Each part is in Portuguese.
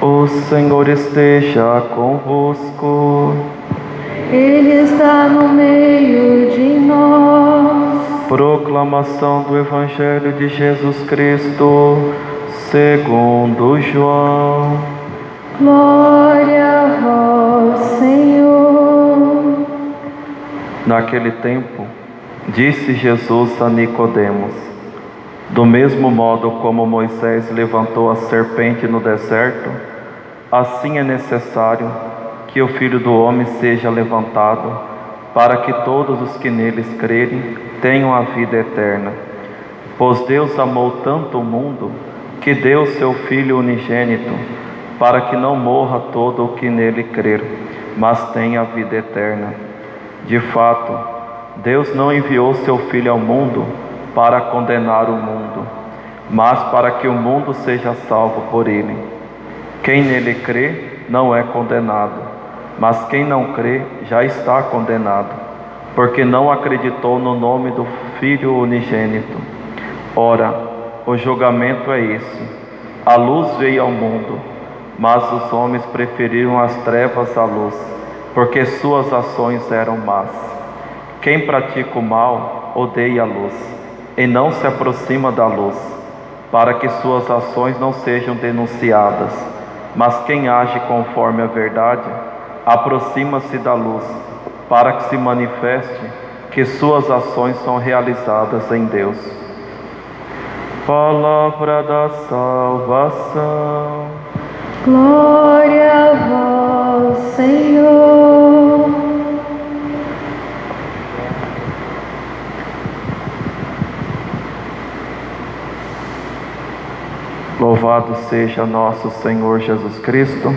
O Senhor esteja convosco. Ele está no meio de nós. Proclamação do Evangelho de Jesus Cristo, segundo João. Glória a vós, Senhor. Naquele tempo, disse Jesus a Nicodemos: do mesmo modo como Moisés levantou a serpente no deserto, assim é necessário que o Filho do Homem seja levantado, para que todos os que neles crerem tenham a vida eterna. Pois Deus amou tanto o mundo, que deu seu Filho unigênito, para que não morra todo o que nele crer, mas tenha a vida eterna. De fato, Deus não enviou seu Filho ao mundo para condenar o mundo, mas para que o mundo seja salvo por ele. Quem nele crê não é condenado, mas quem não crê já está condenado, porque não acreditou no nome do Filho unigênito. Ora, o julgamento é esse: a luz veio ao mundo, mas os homens preferiram as trevas à luz, porque suas ações eram más. Quem pratica o mal odeia a luz, e não se aproxima da luz, para que suas ações não sejam denunciadas. Mas quem age conforme a verdade, aproxima-se da luz, para que se manifeste que suas ações são realizadas em Deus. Palavra da salvação. Glória a vós, Senhor. Louvado seja nosso Senhor Jesus Cristo.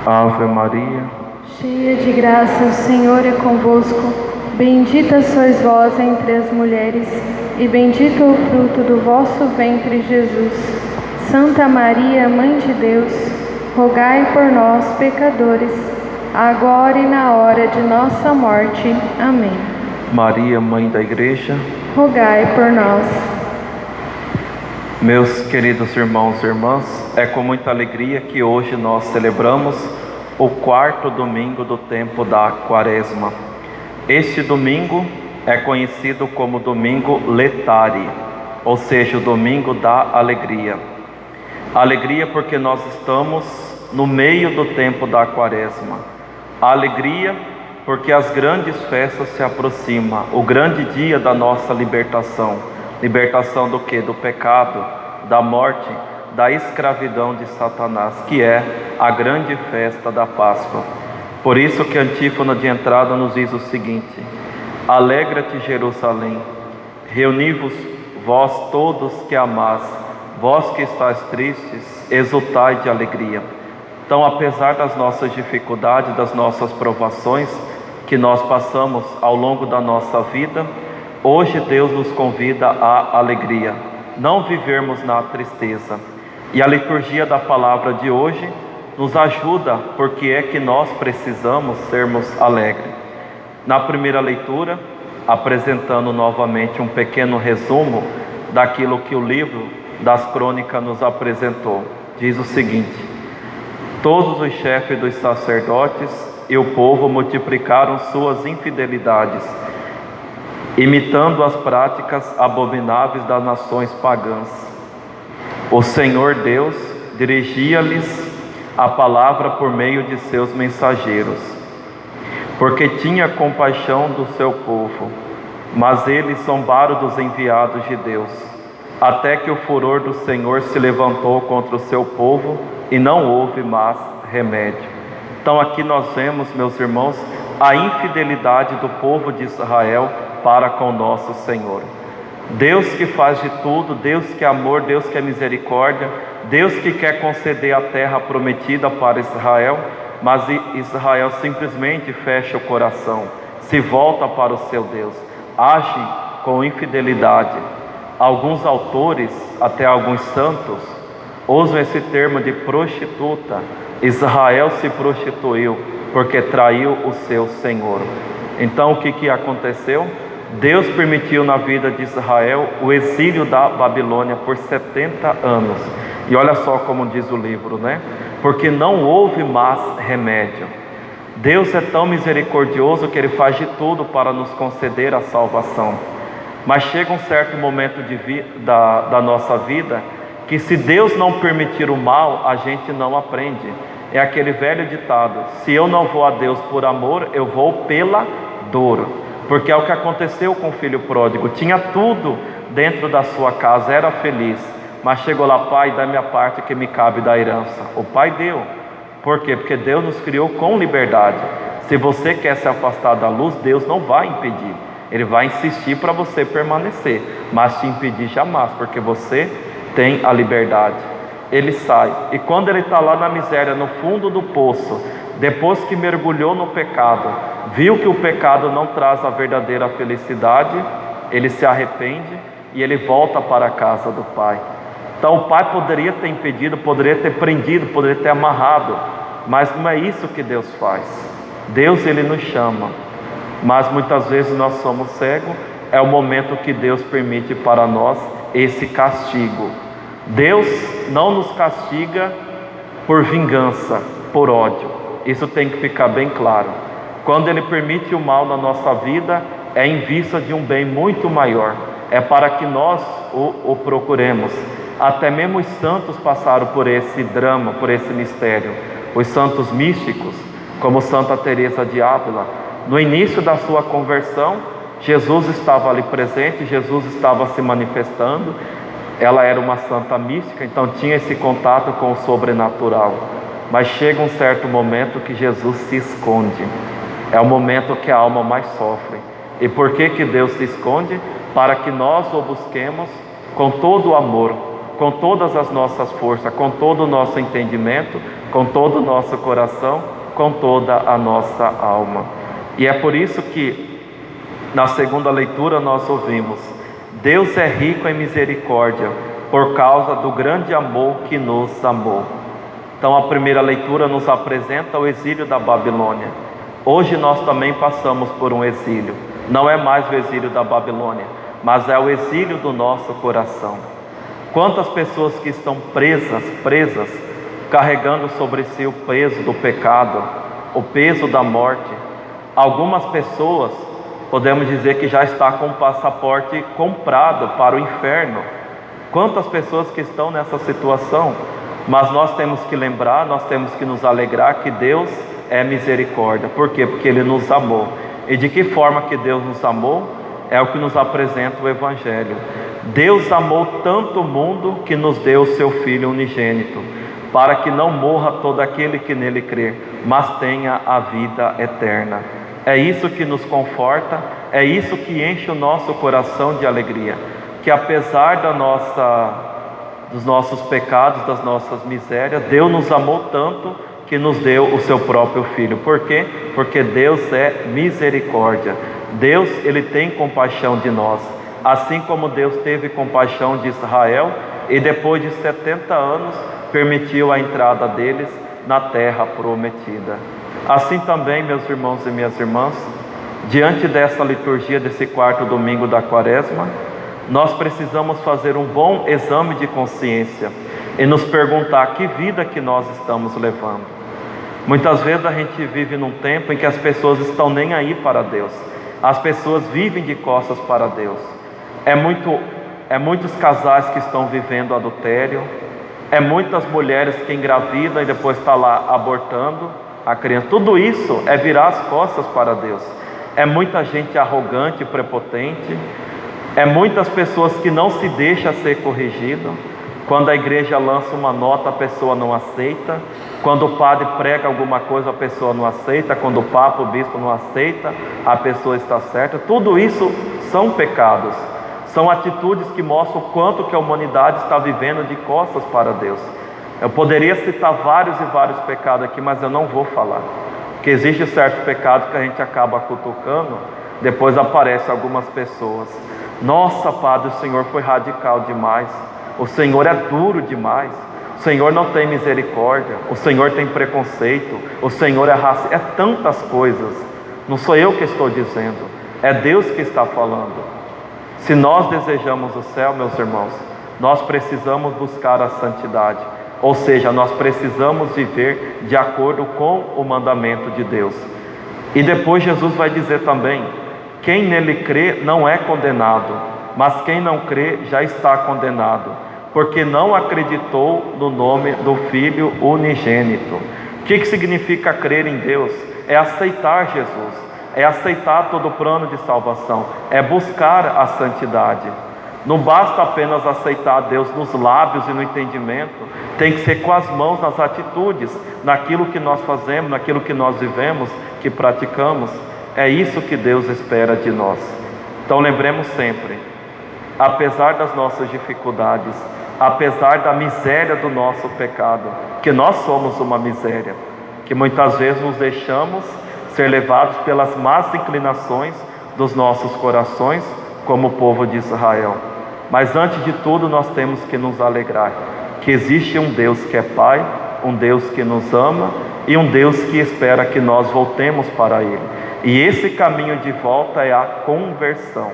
Ave Maria, Cheia de graça, o Senhor é convosco. Bendita sois vós entre as mulheres, e bendito é o fruto do vosso ventre, Jesus. Santa Maria, Mãe de Deus, rogai por nós, pecadores, agora e na hora de nossa morte. Amém. Maria, Mãe da Igreja, Rogai por nós. meus queridos irmãos e irmãs, é com muita alegria que hoje nós celebramos o quarto domingo do tempo da Quaresma. Este domingo é conhecido como domingo Letare, ou seja, o domingo da alegria. Alegria porque nós estamos no meio do tempo da Quaresma. A alegria porque as grandes festas se aproximam, o grande dia da nossa libertação. Libertação do quê? Do pecado, da morte, da escravidão de Satanás, que é a grande festa da Páscoa. Por isso que a antífona de entrada nos diz o seguinte: alegra-te, Jerusalém, reuni-vos vós todos que amais, vós que estáis tristes, exultai de alegria. Então, apesar das nossas dificuldades, das nossas provações que nós passamos ao longo da nossa vida, hoje Deus nos convida à alegria, não vivermos na tristeza. E a liturgia da palavra de hoje nos ajuda, porque é que nós precisamos sermos alegres. Na primeira leitura, apresentando novamente um pequeno resumo daquilo que o livro das crônicas nos apresentou, diz o seguinte: todos os chefes dos sacerdotes e o povo multiplicaram suas infidelidades, imitando as práticas abomináveis das nações pagãs. O Senhor Deus dirigia-lhes a palavra por meio de seus mensageiros, porque tinha compaixão do seu povo, mas eles zombaram dos enviados de Deus, até que o furor do Senhor se levantou contra o seu povo e não houve mais remédio. Então aqui nós vemos, meus irmãos, a infidelidade do povo de Israel para com nosso Senhor. Deus que faz de tudo, Deus que é amor, Deus que é misericórdia, Deus que quer conceder a terra prometida para Israel, mas Israel simplesmente fecha o coração, se volta para o seu Deus, age com infidelidade. Alguns autores, até alguns santos, usam esse termo de prostituta. Israel se prostituiu porque traiu o seu Senhor. Então o que aconteceu? Deus permitiu na vida de Israel o exílio da Babilônia por 70 anos. E olha só como diz o livro, né? Porque não houve mais remédio. Deus é tão misericordioso que Ele faz de tudo para nos conceder a salvação. Mas chega um certo momento da nossa vida que, se Deus não permitir o mal, a gente não aprende. É aquele velho ditado: se eu não vou a Deus por amor, eu vou pela dor. Porque é o que aconteceu com o filho pródigo. Tinha tudo dentro da sua casa, era feliz, mas chegou lá: pai, dá-me a parte que me cabe da herança. O pai deu. Por quê? Porque Deus nos criou com liberdade. Se você quer se afastar da luz, Deus não vai impedir. Ele vai insistir para você permanecer, mas te impedir jamais, porque você tem a liberdade. Ele sai, e quando ele está lá na miséria, no fundo do poço, depois que mergulhou no pecado, viu que o pecado não traz a verdadeira felicidade, ele se arrepende e ele volta para a casa do pai. Então o pai poderia ter impedido, poderia ter prendido, poderia ter amarrado, mas não é isso que Deus faz. Deus, ele nos chama, mas muitas vezes nós somos cegos. É o momento que Deus permite para nós esse castigo. Deus não nos castiga por vingança, por ódio. Isso tem que ficar bem claro. Quando Ele permite o mal na nossa vida, é em vista de um bem muito maior. É para que nós o procuremos. Até mesmo os santos passaram por esse drama, por esse mistério. Os santos místicos, como Santa Teresa de Ávila, no início da sua conversão, Jesus estava ali presente, Jesus estava se manifestando. Ela era uma santa mística, então tinha esse contato com o sobrenatural. Mas chega um certo momento que Jesus se esconde. É o momento que a alma mais sofre. E por que Deus se esconde? Para que nós o busquemos com todo o amor, com todas as nossas forças, com todo o nosso entendimento, com todo o nosso coração, com toda a nossa alma. E é por isso que na segunda leitura nós ouvimos: Deus é rico em misericórdia, por causa do grande amor que nos amou. Então a primeira leitura nos apresenta o exílio da Babilônia. Hoje nós também passamos por um exílio. Não é mais o exílio da Babilônia, mas é o exílio do nosso coração. Quantas pessoas que estão presas, carregando sobre si o peso do pecado, o peso da morte. Algumas pessoas, podemos dizer que já está com o passaporte comprado para o inferno. Quantas pessoas que estão nessa situação? Mas nós temos que lembrar, nós temos que nos alegrar que Deus é misericórdia. Por quê? Porque Ele nos amou. E de que forma que Deus nos amou? É o que nos apresenta o Evangelho. Deus amou tanto o mundo que nos deu o seu Filho unigênito, para que não morra todo aquele que nele crer, mas tenha a vida eterna. É isso que nos conforta, é isso que enche o nosso coração de alegria, que apesar dos nossos pecados, das nossas misérias, Deus nos amou tanto que nos deu o seu próprio Filho. Por quê? Porque Deus é misericórdia. Deus, Ele tem compaixão de nós, assim como Deus teve compaixão de Israel e depois de 70 anos permitiu a entrada deles na terra prometida. Assim também, meus irmãos e minhas irmãs, diante dessa liturgia, desse quarto domingo da Quaresma, nós precisamos fazer um bom exame de consciência e nos perguntar que vida que nós estamos levando. Muitas vezes a gente vive num tempo em que as pessoas estão nem aí para Deus. As pessoas vivem de costas para Deus. É muitos casais que estão vivendo adultério. É muitas mulheres que engravidam e depois está lá abortando a criança. Tudo isso é virar as costas para Deus. É muita gente arrogante, prepotente. É muitas pessoas que não se deixam ser corrigido. Quando a igreja lança uma nota, a pessoa não aceita. Quando o padre prega alguma coisa, a pessoa não aceita. Quando o papa, o bispo não aceita, a pessoa está certa. Tudo isso são pecados. São atitudes que mostram o quanto que a humanidade está vivendo de costas para Deus. Eu poderia citar vários e vários pecados aqui, mas eu não vou falar. Porque existe certos pecados que a gente acaba cutucando, depois aparecem algumas pessoas. Nossa, padre, o Senhor foi radical demais. O Senhor é duro demais. O Senhor não tem misericórdia. O Senhor tem preconceito. O Senhor é racista. É tantas coisas. Não sou eu que estou dizendo. É Deus que está falando. Se nós desejamos o céu, meus irmãos, nós precisamos buscar a santidade. Ou seja, nós precisamos viver de acordo com o mandamento de Deus. E depois Jesus vai dizer também: quem nele crê não é condenado, mas quem não crê já está condenado, porque não acreditou no nome do Filho unigênito. O que significa crer em Deus? É aceitar Jesus, é aceitar todo o plano de salvação, é buscar a santidade. Não basta apenas aceitar Deus nos lábios e no entendimento, tem que ser com as mãos nas atitudes, naquilo que nós fazemos, naquilo que nós vivemos, que praticamos. É isso que Deus espera de nós. Então lembremos sempre, apesar das nossas dificuldades, apesar da miséria do nosso pecado, que nós somos uma miséria, que muitas vezes nos deixamos ser levados pelas más inclinações dos nossos corações, como o povo de Israel. Mas antes de tudo nós temos que nos alegrar, que existe um Deus que é Pai, um Deus que nos ama e um Deus que espera que nós voltemos para Ele. E esse caminho de volta é a conversão.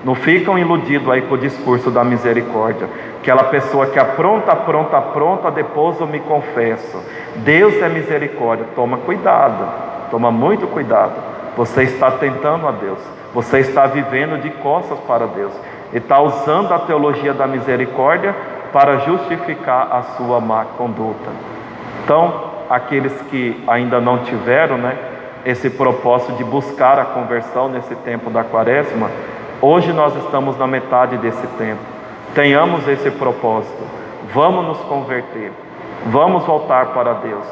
Não ficam iludidos aí com o discurso da misericórdia, aquela pessoa que apronta, depois eu me confesso. Deus é misericórdia. Toma cuidado, toma muito cuidado. Você está tentando a Deus, você está vivendo de costas para Deus e está usando a teologia da misericórdia para justificar a sua má conduta. Então, aqueles que ainda não tiveram, esse propósito de buscar a conversão nesse tempo da quaresma, hoje nós estamos na metade desse tempo. Tenhamos esse propósito. Vamos nos converter. Vamos voltar para Deus.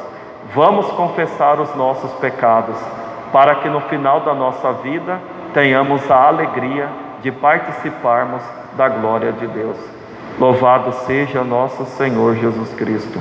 Vamos confessar os nossos pecados, para que no final da nossa vida tenhamos a alegria de participarmos da glória de Deus. Louvado seja nosso Senhor Jesus Cristo.